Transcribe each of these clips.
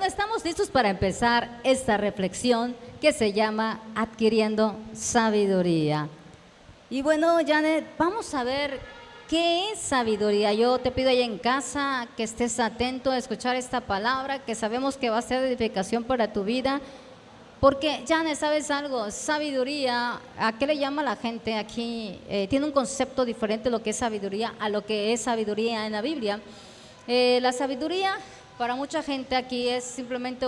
bueno, estamos listos para empezar esta reflexión que se llama Adquiriendo Sabiduría. Y bueno, Janet, vamos a ver qué es sabiduría. Yo te pido ahí en casa que estés atento a escuchar esta palabra, que sabemos que va a ser de edificación para tu vida. Porque, Janet, ¿sabes algo? Sabiduría, ¿a qué le llama la gente aquí? Tiene un concepto diferente lo que es sabiduría a lo que es sabiduría en la Biblia. La sabiduría para mucha gente aquí es simplemente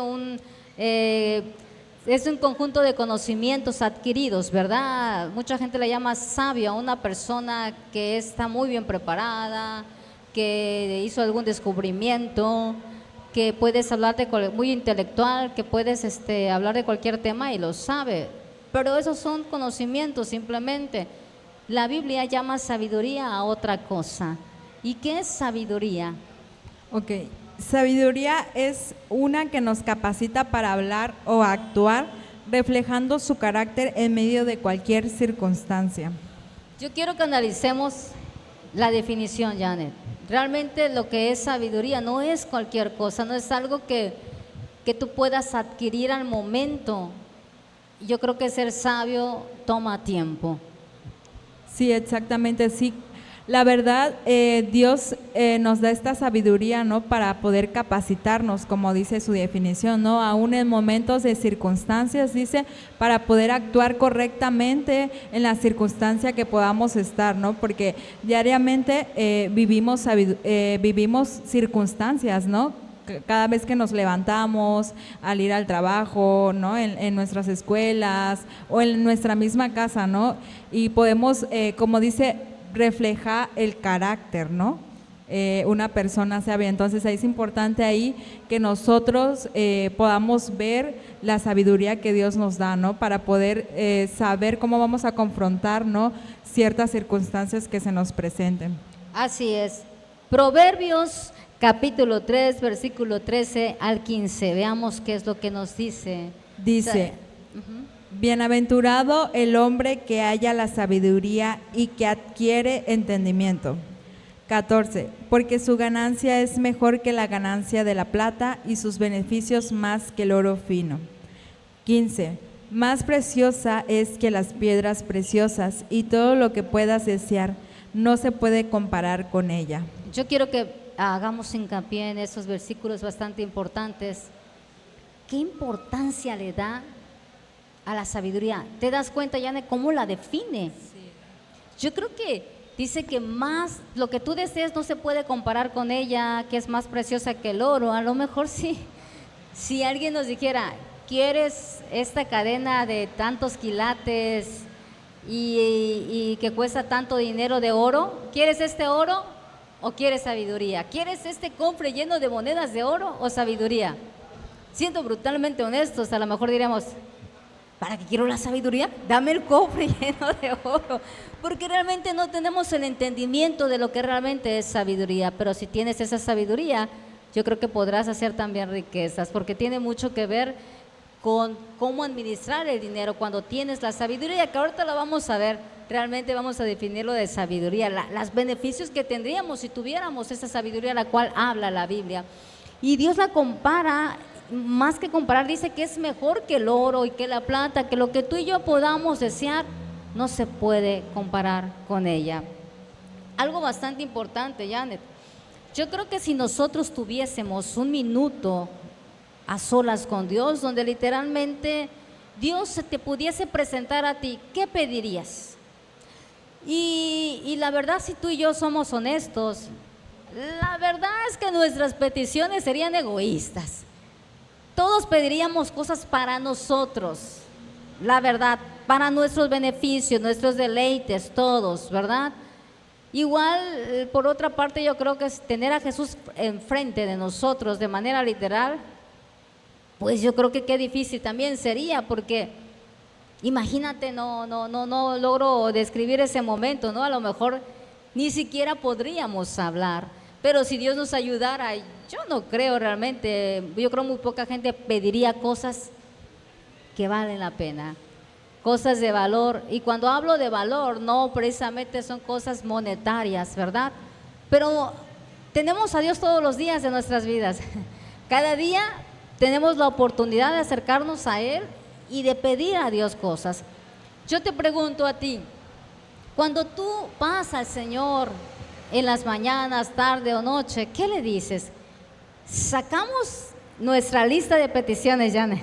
es un conjunto de conocimientos adquiridos, ¿verdad? Mucha gente le llama sabio a una persona que está muy bien preparada, que hizo algún descubrimiento, que puedes hablar muy intelectual, que puedes hablar de cualquier tema y lo sabe. Pero esos son conocimientos simplemente. La Biblia llama sabiduría a otra cosa. ¿Y qué es sabiduría? Ok, sabiduría es una que nos capacita para hablar o actuar, reflejando su carácter en medio de cualquier circunstancia. Yo quiero que analicemos la definición, Janet. Realmente lo que es sabiduría no es cualquier cosa, no es algo que tú puedas adquirir al momento. Yo creo que ser sabio toma tiempo. Sí, exactamente, sí. La verdad, Dios nos da esta sabiduría, ¿no? Para poder capacitarnos, como dice su definición, ¿no? Aún en momentos de circunstancias, dice, para poder actuar correctamente en la circunstancia que podamos estar, ¿no? Porque diariamente vivimos circunstancias, ¿no? Cada vez que nos levantamos al ir al trabajo, ¿no? En nuestras escuelas o en nuestra misma casa, ¿no? Y podemos, como dice, refleja el carácter, ¿no? Una persona sabia. Entonces es importante ahí que nosotros podamos ver la sabiduría que Dios nos da, ¿no? Para poder saber cómo vamos a confrontar, ¿no? Ciertas circunstancias que se nos presenten. Así es. Proverbios capítulo 3, versículo 13 al 15. Veamos qué es lo que nos dice. Dice: bienaventurado el hombre que halla la sabiduría y que adquiere entendimiento. 14. Porque su ganancia es mejor que la ganancia de la plata y sus beneficios más que el oro fino. 15. Más preciosa es que las piedras preciosas y todo lo que puedas desear no se puede comparar con ella. Yo quiero que hagamos hincapié en esos versículos bastante importantes. ¿Qué importancia le da a la sabiduría? ¿Te das cuenta, Yane, cómo la define? Sí. Yo creo que dice que más lo que tú deseas no se puede comparar con ella, que es más preciosa que el oro. A lo mejor sí, si alguien nos dijera, ¿quieres esta cadena de tantos quilates y que cuesta tanto dinero de oro? ¿Quieres este oro o quieres sabiduría? ¿Quieres este cofre lleno de monedas de oro o sabiduría? Siendo brutalmente honestos, a lo mejor diríamos, ¿para qué quiero la sabiduría? Dame el cofre lleno de oro, porque realmente no tenemos el entendimiento de lo que realmente es sabiduría. Pero si tienes esa sabiduría, yo creo que podrás hacer también riquezas, porque tiene mucho que ver con cómo administrar el dinero cuando tienes la sabiduría, que ahorita la vamos a ver. Realmente vamos a definir lo de sabiduría, los beneficios que tendríamos si tuviéramos esa sabiduría a la cual habla la Biblia. Y Dios la compara, más que comparar, dice que es mejor que el oro y que la plata, que lo que tú y yo podamos desear no se puede comparar con ella. Algo bastante importante, Janet. Yo creo que si nosotros tuviésemos un minuto a solas con Dios, donde literalmente Dios se te pudiese presentar a ti, ¿qué pedirías? Y la verdad, si tú y yo somos honestos, la verdad es que nuestras peticiones serían egoístas. Todos pediríamos cosas para nosotros, la verdad, para nuestros beneficios, nuestros deleites, todos, ¿verdad? Igual, por otra parte, yo creo que es tener a Jesús enfrente de nosotros de manera literal, pues yo creo que qué difícil también sería, porque imagínate, no logro describir ese momento, ¿no? A lo mejor ni siquiera podríamos hablar, pero si Dios nos ayudara, yo no creo realmente, yo creo muy poca gente pediría cosas que valen la pena, cosas de valor. Y cuando hablo de valor, no precisamente son cosas monetarias, ¿verdad? Pero tenemos a Dios todos los días de nuestras vidas. Cada día tenemos la oportunidad de acercarnos a Él y de pedir a Dios cosas. Yo te pregunto a ti, cuando tú vas al Señor en las mañanas, tarde o noche, ¿qué le dices? Sacamos nuestra lista de peticiones, Janet.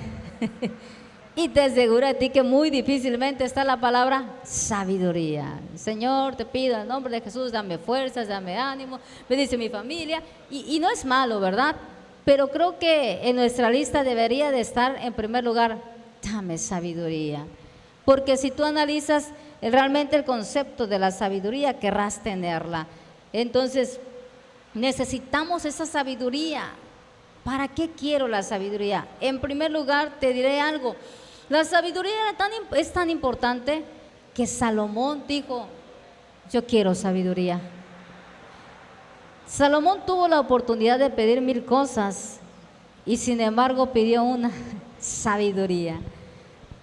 Y te aseguro a ti que muy difícilmente está la palabra sabiduría. Señor, te pido en el nombre de Jesús, dame fuerzas, dame ánimo, bendice mi familia. Y no es malo, ¿verdad? Pero creo que en nuestra lista debería de estar en primer lugar, dame sabiduría. Porque si tú analizas realmente el concepto de la sabiduría, querrás tenerla. Entonces, necesitamos esa sabiduría. ¿Para qué quiero la sabiduría? En primer lugar, te diré algo. La sabiduría es tan importante que Salomón dijo, yo quiero sabiduría. Salomón tuvo la oportunidad de pedir 1000 cosas y sin embargo pidió una, sabiduría.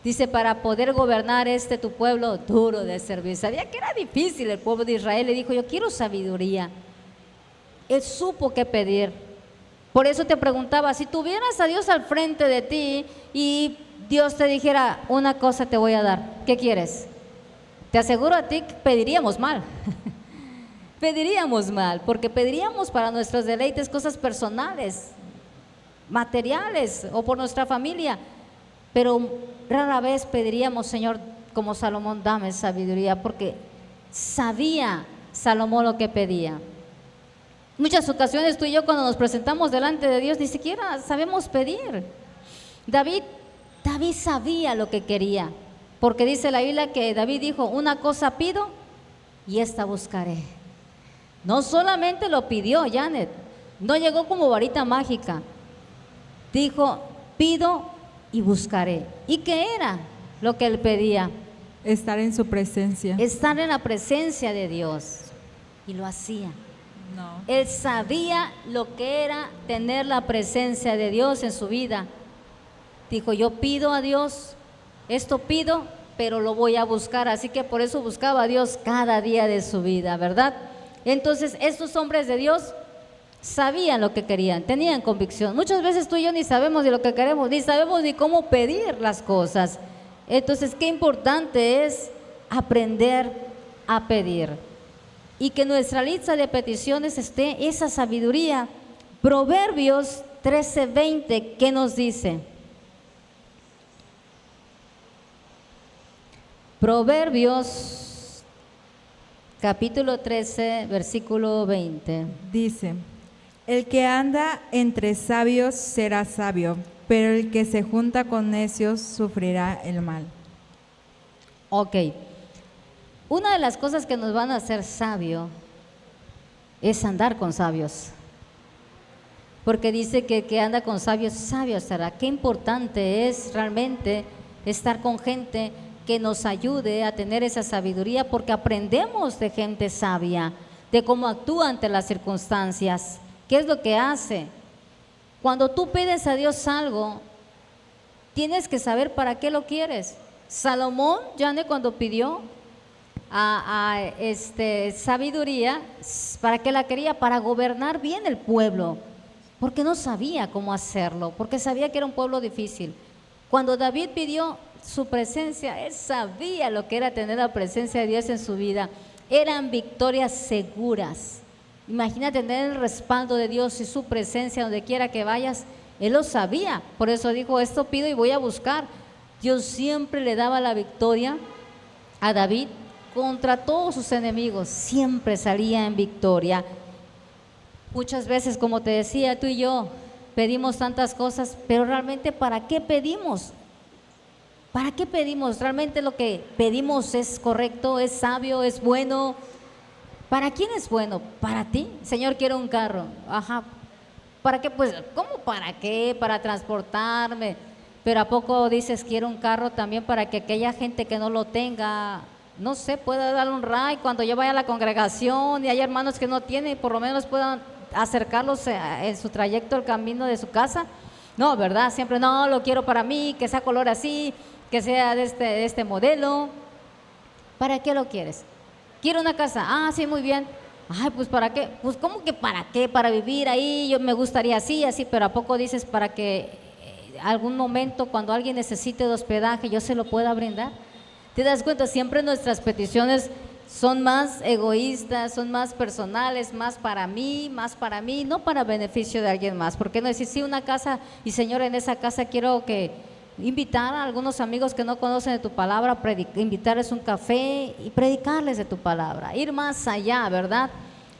Dice, para poder gobernar tu pueblo duro de servir. Sabía que era difícil el pueblo de Israel y dijo, yo quiero sabiduría. Él supo qué pedir. Por eso te preguntaba, si tuvieras a Dios al frente de ti y Dios te dijera, una cosa te voy a dar, ¿qué quieres? Te aseguro a ti que pediríamos mal. Pediríamos mal, porque pediríamos para nuestros deleites cosas personales, materiales o por nuestra familia. Pero rara vez pediríamos, Señor, como Salomón, dame sabiduría, porque sabía Salomón lo que pedía. Muchas ocasiones tú y yo cuando nos presentamos delante de Dios ni siquiera sabemos pedir. David sabía lo que quería, porque dice la Biblia que David dijo, una cosa pido y esta buscaré. No solamente lo pidió, Janet, no llegó como varita mágica, dijo, pido y buscaré. ¿Y qué era lo que él pedía? Estar en su presencia. Estar en la presencia de Dios. Y lo hacía. No. Él sabía lo que era tener la presencia de Dios en su vida. Dijo, yo pido a Dios, esto pido, pero lo voy a buscar. Así que por eso buscaba a Dios cada día de su vida, ¿verdad? Entonces, estos hombres de Dios sabían lo que querían, tenían convicción. Muchas veces tú y yo ni sabemos de lo que queremos, ni sabemos ni cómo pedir las cosas. Entonces, qué importante es aprender a pedir. Y que en nuestra lista de peticiones esté esa sabiduría. Proverbios 13:20, ¿qué nos dice? Proverbios capítulo 13, versículo 20. Dice, el que anda entre sabios será sabio, pero el que se junta con necios sufrirá el mal. Ok. Una de las cosas que nos van a hacer sabio es andar con sabios. Porque dice que el que anda con sabios, sabio será. Qué importante es realmente estar con gente que nos ayude a tener esa sabiduría, porque aprendemos de gente sabia, de cómo actúa ante las circunstancias, qué es lo que hace. Cuando tú pides a Dios algo, tienes que saber para qué lo quieres. Salomón, Jane, cuando pidió sabiduría, ¿para qué la quería? Para gobernar bien el pueblo, porque no sabía cómo hacerlo, porque sabía que era un pueblo difícil. Cuando David pidió su presencia, él sabía lo que era tener la presencia de Dios en su vida. Eran victorias seguras. Imagina tener el respaldo de Dios y su presencia donde quiera que vayas. Él lo sabía, por eso dijo, esto pido y voy a buscar. Dios siempre le daba la victoria a David contra todos sus enemigos, siempre salía en victoria. Muchas veces, como te decía, tú y yo pedimos tantas cosas, pero realmente ¿para qué pedimos? ¿Para qué pedimos? ¿Realmente lo que pedimos es correcto, es sabio, es bueno? ¿Para quién es bueno? ¿Para ti? Señor, quiero un carro. Ajá. ¿Para qué? Pues, ¿cómo para qué? Para transportarme. Pero ¿a poco dices quiero un carro también para que aquella gente que no lo tenga, no sé, pueda darle un ride cuando yo vaya a la congregación y hay hermanos que no tienen, por lo menos puedan acercarlos en su trayecto al camino de su casa? No, ¿verdad? Siempre no, lo quiero para mí, que sea color así, que sea de este modelo. ¿Para qué lo quieres? Quiero una casa. Ah, sí, muy bien. Ay, pues ¿para qué? Pues ¿cómo que para qué? Para vivir ahí, yo me gustaría así, así, pero ¿a poco dices para que algún momento cuando alguien necesite de hospedaje, yo se lo pueda brindar. ¿Te das cuenta? Siempre nuestras peticiones son más egoístas, son más personales, más para mí, no para beneficio de alguien más. ¿Por qué no decir, sí, una casa, y Señor, en esa casa quiero que invitar a algunos amigos que no conocen de tu palabra, invitarles un café y predicarles de tu palabra, ir más allá, ¿verdad?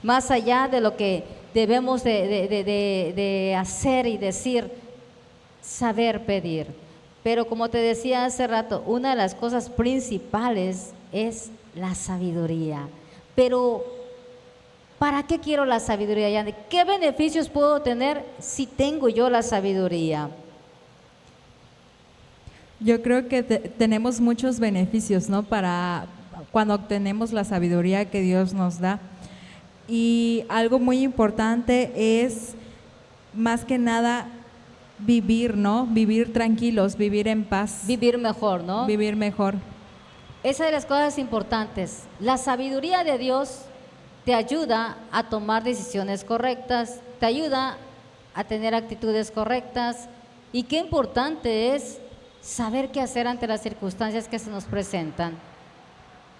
Más allá de lo que debemos de hacer y decir, saber pedir. Pero como te decía hace rato, una de las cosas principales es la sabiduría. Pero ¿para qué quiero la sabiduría, Yane? ¿Qué beneficios puedo tener si tengo yo la sabiduría? Yo creo que tenemos muchos beneficios, ¿no? Para cuando obtenemos la sabiduría que Dios nos da. Y algo muy importante es, más que nada, vivir, ¿no? Vivir tranquilos, vivir en paz. Vivir mejor, ¿no? Vivir mejor. Esa de las cosas importantes. La sabiduría de Dios te ayuda a tomar decisiones correctas, te ayuda a tener actitudes correctas. Y qué importante es saber qué hacer ante las circunstancias que se nos presentan.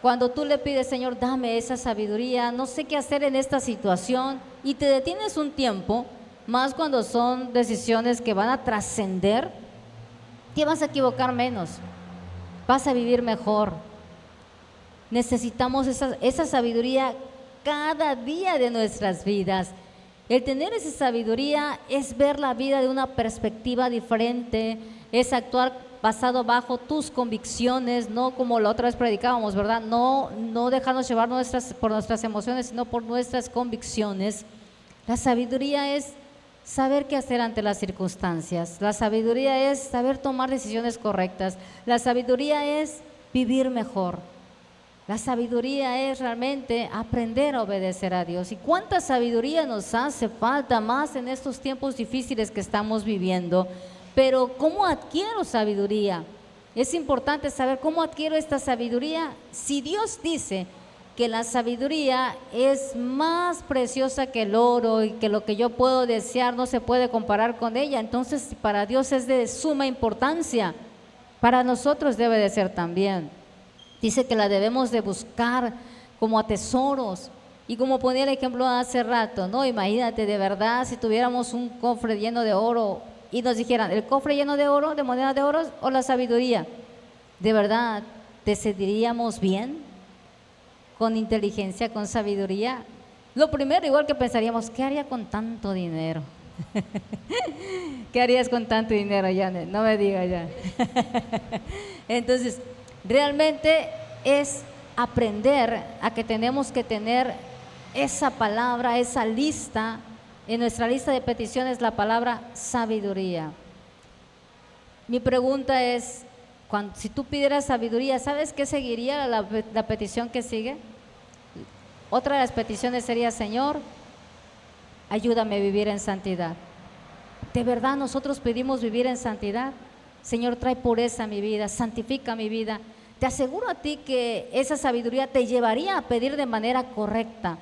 Cuando tú le pides, Señor, dame esa sabiduría, no sé qué hacer en esta situación, y te detienes un tiempo, más cuando son decisiones que van a trascender, te vas a equivocar menos, vas a vivir mejor. Necesitamos esa sabiduría cada día de nuestras vidas. El tener esa sabiduría es ver la vida de una perspectiva diferente, es actuar basado bajo tus convicciones, no como la otra vez predicábamos, ¿verdad? No dejarnos llevar por nuestras emociones, sino por nuestras convicciones. La sabiduría es saber qué hacer ante las circunstancias. La sabiduría es saber tomar decisiones correctas. La sabiduría es vivir mejor. La sabiduría es realmente aprender a obedecer a Dios. ¿Y cuánta sabiduría nos hace falta más en estos tiempos difíciles que estamos viviendo? Pero ¿cómo adquiero sabiduría? Es importante saber cómo adquiero esta sabiduría. Si Dios dice que la sabiduría es más preciosa que el oro y que lo que yo puedo desear no se puede comparar con ella, entonces para Dios es de suma importancia. Para nosotros debe de ser también. Dice que la debemos de buscar como a tesoros. Y como ponía el ejemplo hace rato, ¿no? Imagínate, de verdad, si tuviéramos un cofre lleno de oro y nos dijeran, ¿el cofre lleno de oro, de monedas de oro, o la sabiduría? ¿De verdad decidiríamos bien? ¿Con inteligencia, con sabiduría? Lo primero, igual que pensaríamos, ¿qué haría con tanto dinero? ¿Qué harías con tanto dinero, Janet? No me digas ya. Entonces, realmente es aprender a que tenemos que tener esa palabra, esa lista. En nuestra lista de peticiones la palabra sabiduría. Mi pregunta es, si tú pidieras sabiduría, ¿sabes qué seguiría la petición que sigue? Otra de las peticiones sería, Señor, ayúdame a vivir en santidad. ¿De verdad nosotros pedimos vivir en santidad? Señor, trae pureza a mi vida, santifica mi vida. Te aseguro a ti que esa sabiduría te llevaría a pedir de manera correcta.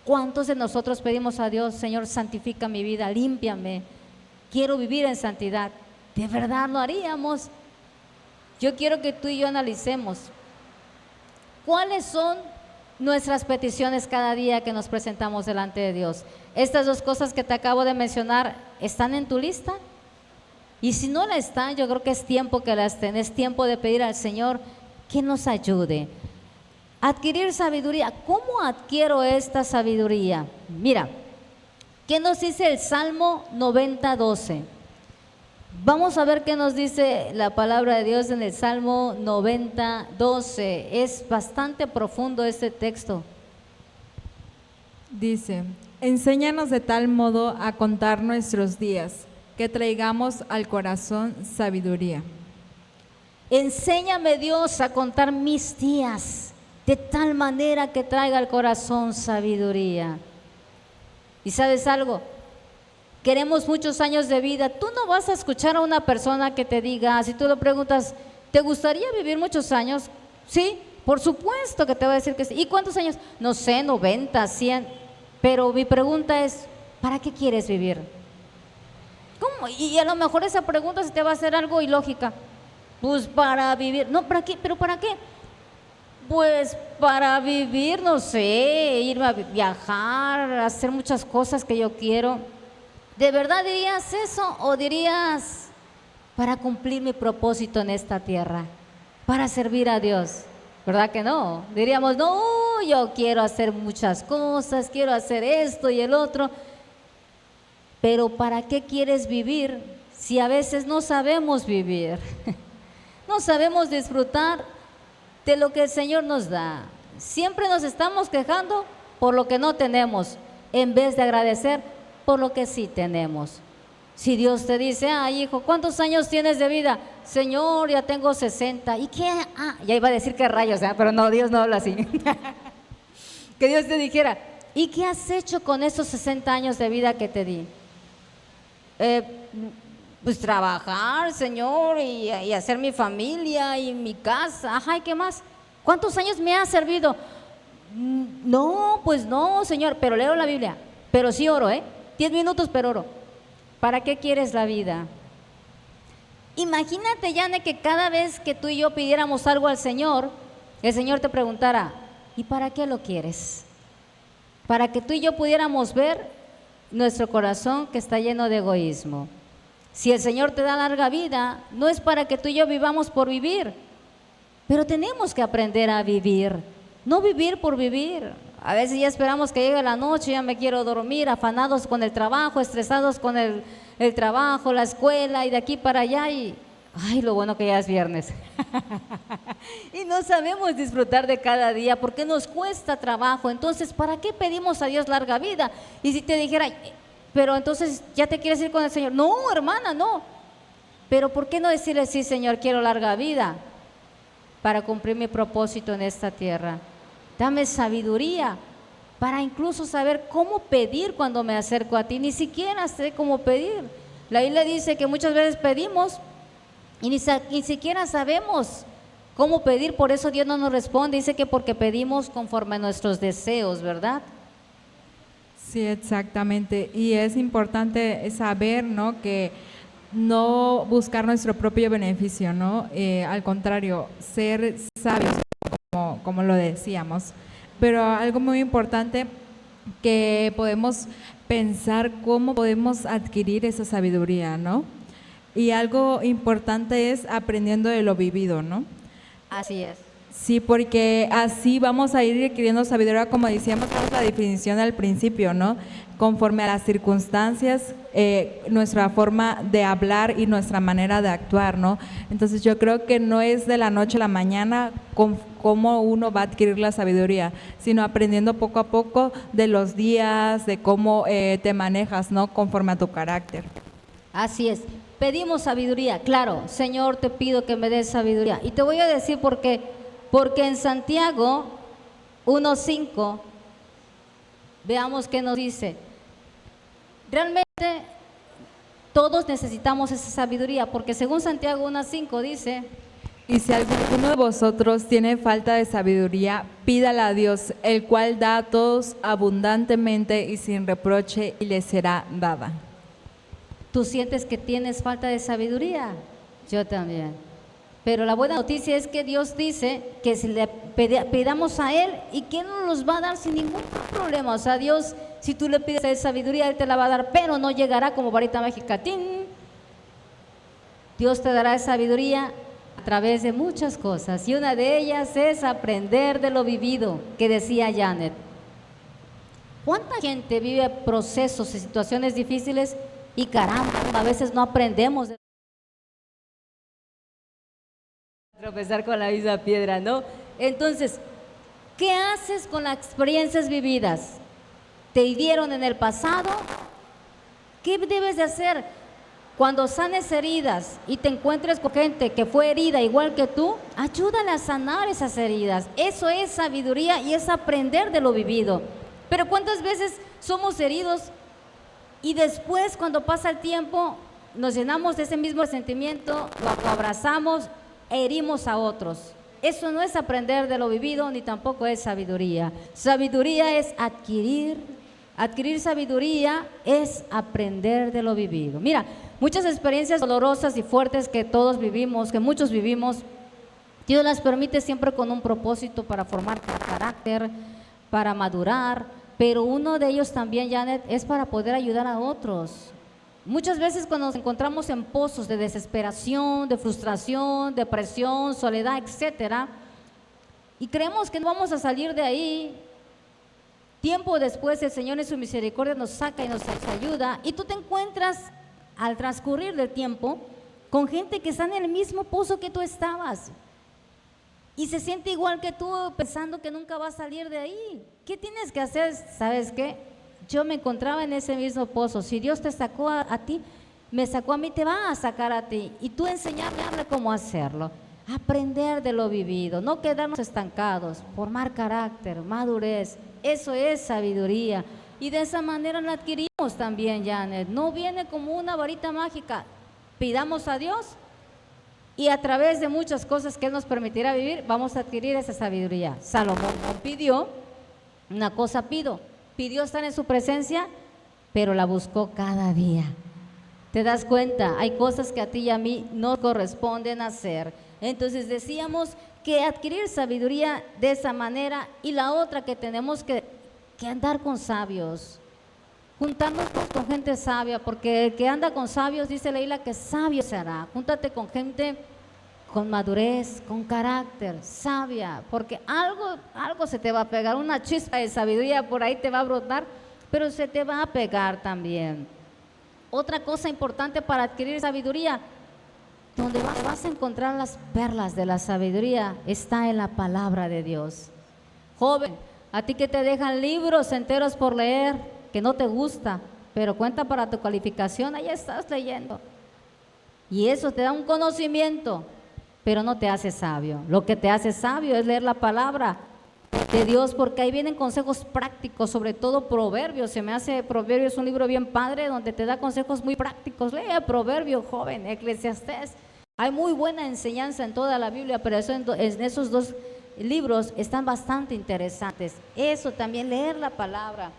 ¿Cuántos de nosotros pedimos a Dios, Señor, santifica mi vida, límpiame, quiero vivir en santidad? ¿De verdad lo haríamos? Yo quiero que tú y yo analicemos cuáles son nuestras peticiones cada día que nos presentamos delante de Dios. Estas dos cosas que te acabo de mencionar, ¿están en tu lista? Y si no la están, yo creo que es tiempo que las estén, es tiempo de pedir al Señor que nos ayude. Adquirir sabiduría. ¿Cómo adquiero esta sabiduría? Mira, ¿qué nos dice el Salmo 90:12? Vamos a ver qué nos dice la palabra de Dios en el Salmo 90:12. Es bastante profundo este texto. Dice, enséñanos de tal modo a contar nuestros días, que traigamos al corazón sabiduría. Enséñame, Dios, a contar mis días, de tal manera que traiga al corazón sabiduría. ¿Y sabes algo? Queremos muchos años de vida. Tú no vas a escuchar a una persona que te diga, si tú le preguntas, ¿te gustaría vivir muchos años? Sí, por supuesto que te va a decir que sí. ¿Y cuántos años? No sé, 90, 100. Pero mi pregunta es, ¿para qué quieres vivir? ¿Cómo? ¿cómo? Y a lo mejor esa pregunta se te va a hacer algo ilógica. Pues para vivir. No, ¿para qué? ¿Pero para qué? Pues para vivir, no sé, irme a viajar, hacer muchas cosas que yo quiero. ¿De verdad dirías eso o dirías para cumplir mi propósito en esta tierra, para servir a Dios? ¿Verdad que no? Diríamos, no, yo quiero hacer muchas cosas, quiero hacer esto y el otro. Pero ¿para qué quieres vivir si a veces no sabemos vivir? No sabemos disfrutar de lo que el Señor nos da. Siempre nos estamos quejando por lo que no tenemos, en vez de agradecer por lo que sí tenemos. Si Dios te dice, hijo, ¿cuántos años tienes de vida? Señor, ya tengo 60. ¿Y qué? Ya iba a decir que rayos, pero no, Dios no habla así. Que Dios te dijera, ¿y qué has hecho con esos 60 años de vida que te di? Pues trabajar, Señor, y hacer mi familia y mi casa. ¿Y qué más? ¿Cuántos años me ha servido? No, pues no, Señor, pero leo la Biblia. Pero sí oro, 10 minutos, pero oro. ¿Para qué quieres la vida? Imagínate, Yane, que cada vez que tú y yo pidiéramos algo al Señor, el Señor te preguntara, ¿y para qué lo quieres? Para que tú y yo pudiéramos ver nuestro corazón que está lleno de egoísmo. Si el Señor te da larga vida, no es para que tú y yo vivamos por vivir, pero tenemos que aprender a vivir, no vivir por vivir. A veces ya esperamos que llegue la noche, ya me quiero dormir, afanados con el trabajo, estresados con el trabajo, la escuela y de aquí para allá y lo bueno que ya es viernes. Y no sabemos disfrutar de cada día porque nos cuesta trabajo. Entonces, ¿para qué pedimos a Dios larga vida? Y si te dijera, pero entonces ya te quieres ir con el Señor. No, hermana, no. Pero ¿por qué no decirle, sí, Señor, quiero larga vida para cumplir mi propósito en esta tierra? Dame sabiduría para incluso saber cómo pedir cuando me acerco a ti. Ni siquiera sé cómo pedir. La Biblia dice que muchas veces pedimos y ni siquiera sabemos cómo pedir, por eso Dios no nos responde. Dice que porque pedimos conforme a nuestros deseos, ¿verdad? Sí, exactamente. Y es importante saber, ¿no?, que no buscar nuestro propio beneficio, ¿no? Al contrario, ser sabios, como lo decíamos. Pero algo muy importante que podemos pensar cómo podemos adquirir esa sabiduría, ¿no? Y algo importante es aprendiendo de lo vivido, ¿no? Así es. Sí, porque así vamos a ir adquiriendo sabiduría, como decíamos, la definición al principio, ¿no? Conforme a las circunstancias, nuestra forma de hablar y nuestra manera de actuar, ¿no? Entonces yo creo que no es de la noche a la mañana cómo uno va a adquirir la sabiduría, sino aprendiendo poco a poco de los días, de cómo te manejas, ¿no?, conforme a tu carácter. Así es. Pedimos sabiduría, claro, Señor, te pido que me des sabiduría. Y te voy a decir por qué. Porque en Santiago 1:5, veamos qué nos dice. Realmente todos necesitamos esa sabiduría, porque según Santiago 1:5 dice: y si alguno de vosotros tiene falta de sabiduría, pídala a Dios, el cual da a todos abundantemente y sin reproche, y le será dada. ¿Tú sientes que tienes falta de sabiduría? Yo también. Pero la buena noticia es que Dios dice que si le pidamos a Él y que Él nos los va a dar sin ningún problema. O sea, Dios, si tú le pides a Él sabiduría, Él te la va a dar, pero no llegará como varita mágica. ¡Tin! Dios te dará sabiduría a través de muchas cosas y una de ellas es aprender de lo vivido, que decía Janet. ¿Cuánta gente vive procesos y situaciones difíciles y caramba, a veces no aprendemos de tropezar con la misma piedra, ¿no? Entonces, ¿qué haces con las experiencias vividas? ¿Te hirieron en el pasado? ¿Qué debes de hacer? Cuando sanes heridas y te encuentres con gente que fue herida igual que tú, ayúdale a sanar esas heridas. Eso es sabiduría y es aprender de lo vivido. Pero ¿cuántas veces somos heridos y después, cuando pasa el tiempo, nos llenamos de ese mismo sentimiento, lo abrazamos, herimos a otros? Eso no es aprender de lo vivido, ni tampoco es sabiduría. Sabiduría es adquirir sabiduría es aprender de lo vivido. Mira, Muchas experiencias dolorosas y fuertes que todos vivimos, que muchos vivimos, Dios las permite siempre con un propósito para formar carácter, para madurar, pero uno de ellos también, Janet, es para poder ayudar a otros. Muchas veces cuando nos encontramos en pozos de desesperación, de frustración, depresión, soledad, etcétera, y creemos que no vamos a salir de ahí, tiempo después el Señor en su misericordia nos saca y nos ayuda, y tú te encuentras al transcurrir del tiempo con gente que está en el mismo pozo que tú estabas y se siente igual que tú, pensando que nunca va a salir de ahí. ¿Qué tienes que hacer? ¿Sabes qué? Yo me encontraba en ese mismo pozo. Si Dios te sacó a ti, me sacó a mí, te va a sacar a ti, y tú enseñarle cómo hacerlo, aprender de lo vivido, no quedarnos estancados, formar carácter, madurez. Eso es sabiduría, y de esa manera la adquirimos también, Janet. No viene como una varita mágica. Pidamos a Dios y a través de muchas cosas que Él nos permitirá vivir, vamos a adquirir esa sabiduría. Salomón no pidió una cosa, pidió estar en su presencia, pero la buscó cada día. ¿Te das cuenta? Hay cosas que a ti y a mí no corresponden hacer. Entonces decíamos que adquirir sabiduría de esa manera, y la otra, que tenemos que andar con sabios, juntarnos con gente sabia, porque el que anda con sabios, dice Leila, que sabio será. Júntate con gente con madurez, con carácter, sabia, porque algo se te va a pegar, una chispa de sabiduría por ahí te va a brotar, pero se te va a pegar también. Otra cosa importante para adquirir sabiduría, donde vas a encontrar las perlas de la sabiduría, está en la palabra de Dios. Joven, a ti que te dejan libros enteros por leer, que no te gusta, pero cuenta para tu calificación, ahí estás leyendo. Y eso te da un conocimiento, pero no te hace sabio. Lo que te hace sabio es leer la palabra de Dios, porque ahí vienen consejos prácticos, sobre todo Proverbios. Se me hace Proverbios un libro bien padre, donde te da consejos muy prácticos. Lee Proverbios, joven, Eclesiastés. Hay muy buena enseñanza en toda la Biblia, pero eso en esos dos libros están bastante interesantes. Eso también, leer la palabra.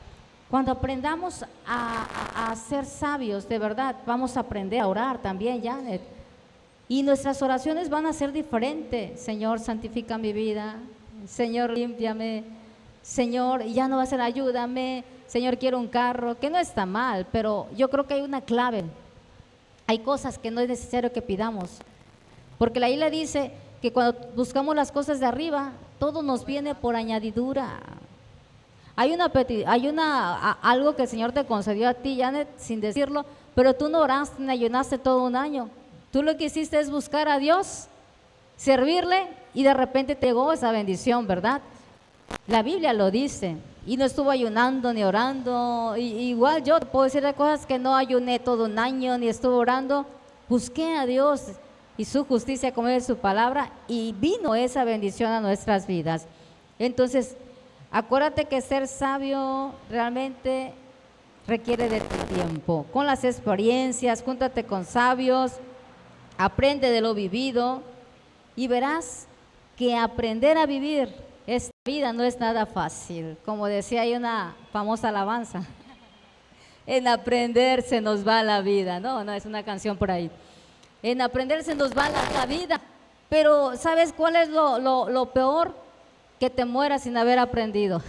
Cuando aprendamos a ser sabios, de verdad, vamos a aprender a orar también, Janet. Y nuestras oraciones van a ser diferentes. Señor, santifica mi vida. Señor, límpiame. Señor, ya no va a ser ayúdame. Señor, quiero un carro, que no está mal, pero yo creo que hay una clave. Hay cosas que no es necesario que pidamos, porque la Biblia dice que cuando buscamos las cosas de arriba, todo nos viene por añadidura. Hay algo que el Señor te concedió a ti, Janet, sin decirlo, pero tú no oraste ni ayunaste todo un año. Tú lo que hiciste es buscar a Dios, servirle, y de repente te llegó esa bendición, ¿verdad? La Biblia lo dice, y no estuvo ayunando ni orando. Igual yo te puedo decir de cosas que no ayuné todo un año, ni estuve orando. Busqué a Dios y su justicia, como es su palabra, y vino esa bendición a nuestras vidas. Entonces, acuérdate que ser sabio realmente requiere de tu tiempo, con las experiencias. Júntate con sabios, aprende de lo vivido, y verás que aprender a vivir esta vida no es nada fácil. Como decía, hay una famosa alabanza, en aprender se nos va la vida. No, es una canción por ahí. En aprender se nos va la vida. Pero ¿sabes cuál es lo peor? Que te mueras sin haber aprendido.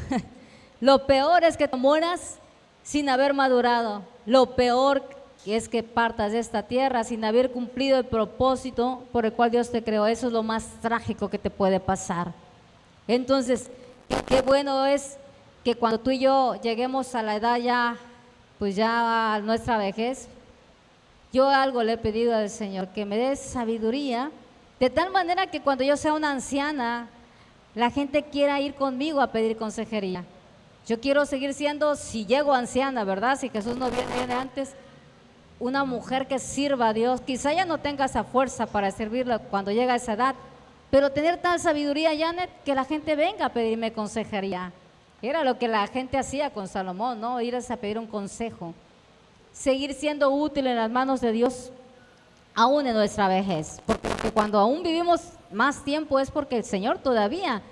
Lo peor es que te mueras sin haber madurado. Lo peor es que partas de esta tierra sin haber cumplido el propósito por el cual Dios te creó. Eso es lo más trágico que te puede pasar. Entonces, qué bueno es que cuando tú y yo lleguemos a la edad ya, pues ya a nuestra vejez, yo algo le he pedido al Señor, que me dé sabiduría, de tal manera que cuando yo sea una anciana, la gente quiera ir conmigo a pedir consejería. Yo quiero seguir siendo, si llego anciana, ¿verdad? Si Jesús no viene antes, una mujer que sirva a Dios. Quizá ya no tenga esa fuerza para servirle cuando llega a esa edad, pero tener tal sabiduría, Janet, que la gente venga a pedirme consejería. Era lo que la gente hacía con Salomón, ¿no? Ir a pedir un consejo. Seguir siendo útil en las manos de Dios, aún en nuestra vejez. Porque cuando aún vivimos más tiempo es porque el Señor todavía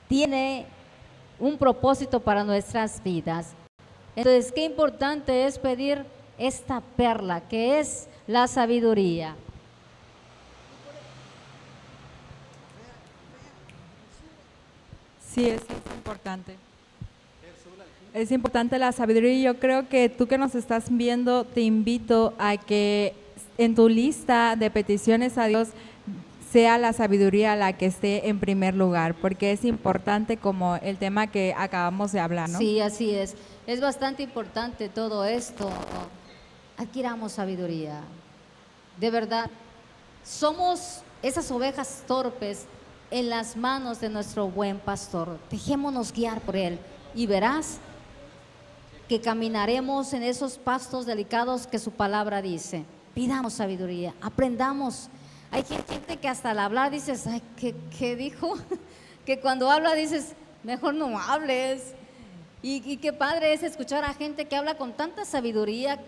tiene un propósito para nuestras vidas. Entonces, qué importante es pedir esta perla que es la sabiduría. Sí, es importante. Es importante la sabiduría y yo creo que tú que nos estás viendo, te invito a que en tu lista de peticiones a Dios sea la sabiduría la que esté en primer lugar, porque es importante como el tema que acabamos de hablar, ¿no? Sí, así es. Es bastante importante todo esto. Adquiramos sabiduría. De verdad, somos esas ovejas torpes en las manos de nuestro buen pastor. Dejémonos guiar por él y verás que caminaremos en esos pastos delicados que su palabra dice. Pidamos sabiduría, aprendamos. Hay gente que hasta al hablar dices, ay, ¿qué dijo? Que cuando habla dices, mejor no hables. Y qué padre es escuchar a gente que habla con tanta sabiduría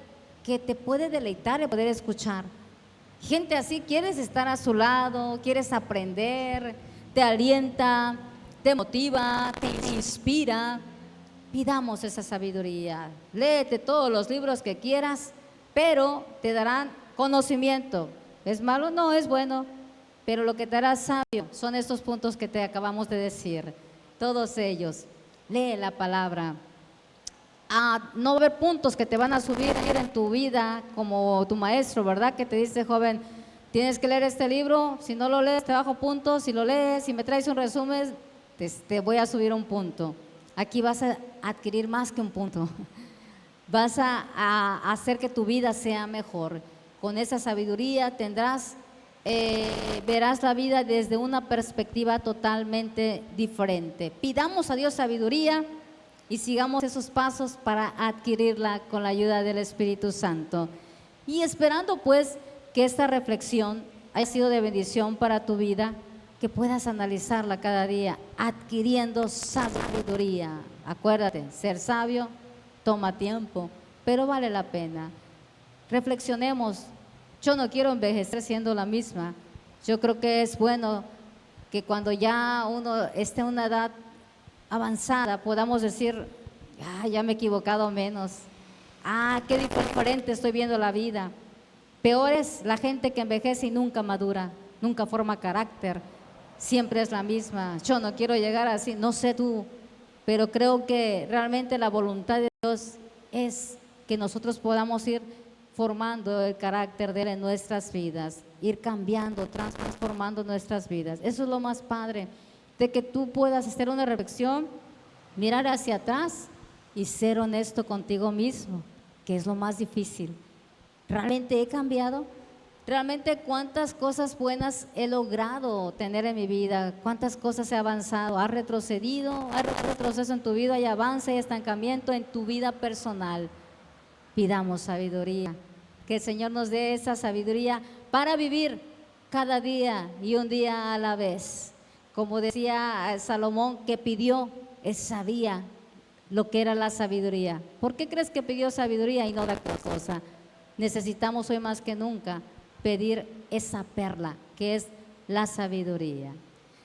que te puede deleitar el poder escuchar. Gente así, quieres estar a su lado, quieres aprender, te alienta, te motiva, te inspira. Pidamos esa sabiduría. Léete todos los libros que quieras, pero te darán conocimiento. ¿Es malo? No, es bueno. Pero lo que te hará sabio son estos puntos que te acabamos de decir. Todos ellos. Lee la palabra. No va a haber puntos que te van a subir en tu vida como tu maestro, ¿verdad? Que te dice, joven, tienes que leer este libro. Si no lo lees, te bajo puntos. Si lo lees, si me traes un resumen, te voy a subir un punto. Aquí vas a adquirir más que un punto. Vas a hacer que tu vida sea mejor. Con esa sabiduría verás la vida desde una perspectiva totalmente diferente. Pidamos a Dios sabiduría y sigamos esos pasos para adquirirla con la ayuda del Espíritu Santo. Y esperando pues que esta reflexión haya sido de bendición para tu vida, que puedas analizarla cada día, adquiriendo sabiduría. Acuérdate, ser sabio toma tiempo, pero vale la pena. Reflexionemos. Yo no quiero envejecer siendo la misma. Yo creo que es bueno que cuando ya uno esté en una edad avanzada podamos decir, ya me he equivocado menos. Qué diferente estoy viendo la vida. Peor es la gente que envejece y nunca madura, nunca forma carácter. Siempre es la misma. Yo no quiero llegar así, no sé tú, pero creo que realmente la voluntad de Dios es que nosotros podamos ir formando el carácter de Él en nuestras vidas, ir cambiando, transformando nuestras vidas. Eso es lo más padre, de que tú puedas hacer una reflexión, mirar hacia atrás y ser honesto contigo mismo, que es lo más difícil. ¿Realmente he cambiado? Realmente cuántas cosas buenas he logrado tener en mi vida, cuántas cosas he avanzado, has retrocedido, hay retroceso en tu vida, hay avance, hay estancamiento en tu vida personal. Pidamos sabiduría, que el Señor nos dé esa sabiduría para vivir cada día y un día a la vez. Como decía Salomón, que pidió, él sabía lo que era la sabiduría. ¿Por qué crees que pidió sabiduría y no otra cosa? Necesitamos hoy más que nunca pedir esa perla que es la sabiduría.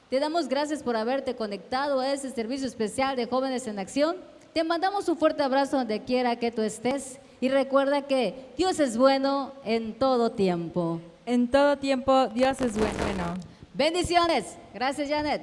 Te damos gracias por haberte conectado a este servicio especial de Jóvenes en Acción. Te mandamos un fuerte abrazo donde quiera que tú estés y recuerda que Dios es bueno en todo tiempo. En todo tiempo Dios es bueno. Bendiciones. Gracias, Janet.